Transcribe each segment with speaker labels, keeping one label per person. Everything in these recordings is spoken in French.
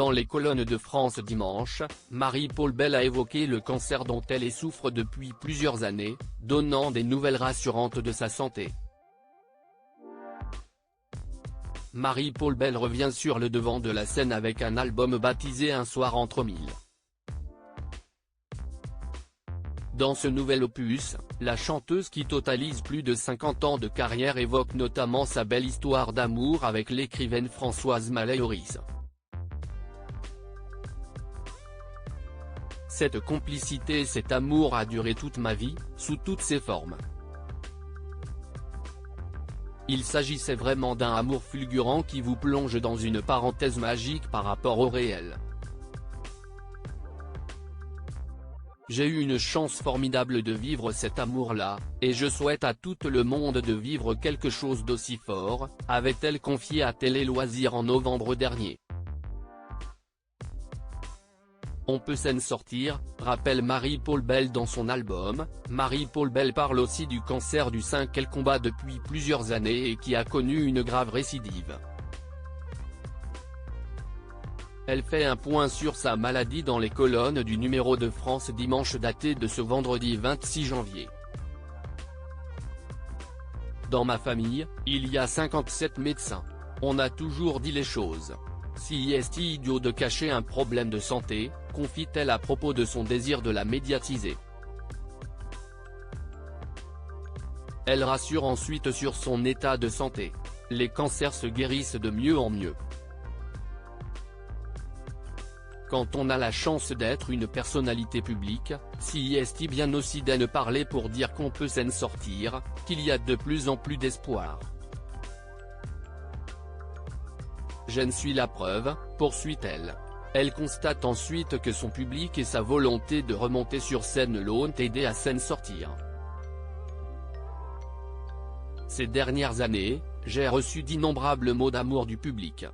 Speaker 1: Dans les colonnes de France Dimanche, Marie-Paule Belle a évoqué le cancer dont elle souffre depuis plusieurs années, donnant des nouvelles rassurantes de sa santé. Marie-Paule Belle revient sur le devant de la scène avec un album baptisé Un soir entre mille. Dans ce nouvel opus, la chanteuse qui totalise plus de 50 ans de carrière évoque notamment sa belle histoire d'amour avec l'écrivaine Françoise Maléoris. Cette complicité et cet amour a duré toute ma vie, sous toutes ses formes. Il s'agissait vraiment d'un amour fulgurant qui vous plonge dans une parenthèse magique par rapport au réel. J'ai eu une chance formidable de vivre cet amour-là, et je souhaite à tout le monde de vivre quelque chose d'aussi fort, avait-elle confié à Télé Loisirs en novembre dernier. On peut s'en sortir, rappelle Marie-Paule Belle dans son album. Marie-Paule Belle parle aussi du cancer du sein qu'elle combat depuis plusieurs années et qui a connu une grave récidive. Elle fait un point sur sa maladie dans les colonnes du numéro de France Dimanche daté de ce vendredi 26 janvier. Dans ma famille, il y a 57 médecins. On a toujours dit les choses. Si est idiot de cacher un problème de santé, confie-t-elle à propos de son désir de la médiatiser. Elle rassure ensuite sur son état de santé. Les cancers se guérissent de mieux en mieux. Quand on a la chance d'être une personnalité publique, si est bien aussi d'en parler pour dire qu'on peut s'en sortir, qu'il y a de plus en plus d'espoir. J'en suis la preuve, poursuit-elle. Elle constate ensuite que son public et sa volonté de remonter sur scène l'ont aidé à s'en sortir. Ces dernières années, j'ai reçu d'innombrables mots d'amour du public.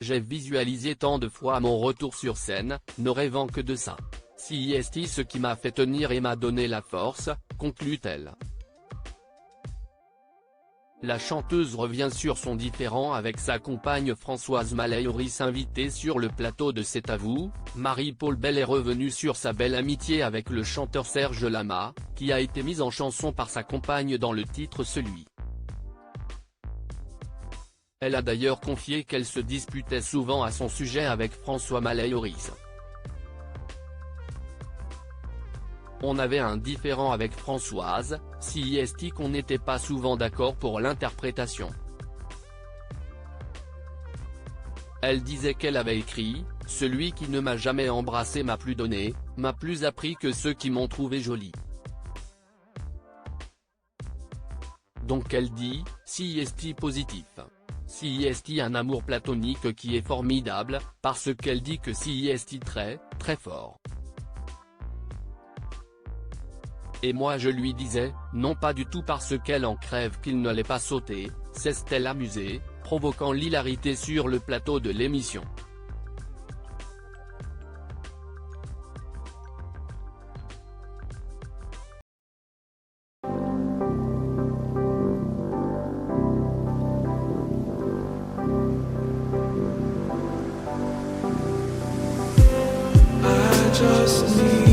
Speaker 1: J'ai visualisé tant de fois mon retour sur scène, ne rêvant que de ça. Si est ce qui m'a fait tenir et m'a donné la force, conclut-elle. La chanteuse revient sur son différend avec sa compagne Françoise Maléoris invitée sur le plateau de C'est à vous. Marie-Paule Belle est revenue sur sa belle amitié avec le chanteur Serge Lama, qui a été mise en chanson par sa compagne dans le titre Celui. Elle a d'ailleurs confié qu'elle se disputait souvent à son sujet avec François Maléoris. On avait un différend avec Françoise, si est qu'on n'était pas souvent d'accord pour l'interprétation. Elle disait qu'elle avait écrit « Celui qui ne m'a jamais embrassé m'a plus donné, m'a plus appris que ceux qui m'ont trouvé jolie ». Donc elle dit « Si est positif ». Si est un amour platonique qui est formidable, parce qu'elle dit que si est très, très fort. Et moi je lui disais, non pas du tout parce qu'elle en crève qu'il ne l'ait pas sauté, s'est-elle amusée, provoquant l'hilarité sur le plateau de l'émission.
Speaker 2: Just need